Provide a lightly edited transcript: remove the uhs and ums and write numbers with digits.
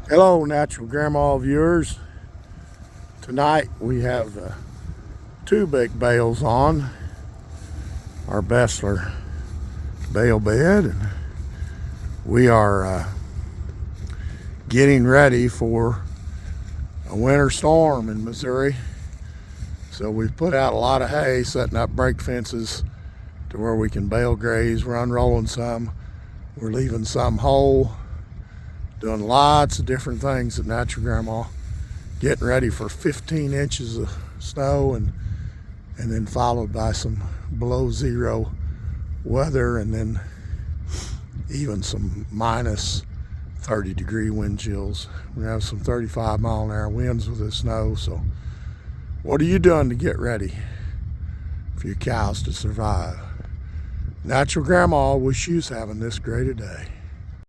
Hello, Natural Grandma viewers. Tonight we have two big bales on our Bessler bale bed, and we are getting ready for a winter storm in Missouri. So we've put out a lot of hay, setting up brake fences to where we can bale graze. We're unrolling some, we're leaving some whole, doing lots of different things at Natural Grandma, getting ready for 15 inches of snow and then followed by some below zero weather, and then even some minus 30-degree wind chills. We have some 35-mile-an-hour winds with the snow. So what are you doing to get ready for your cows to survive? Natural Grandma wish you was having this great a day.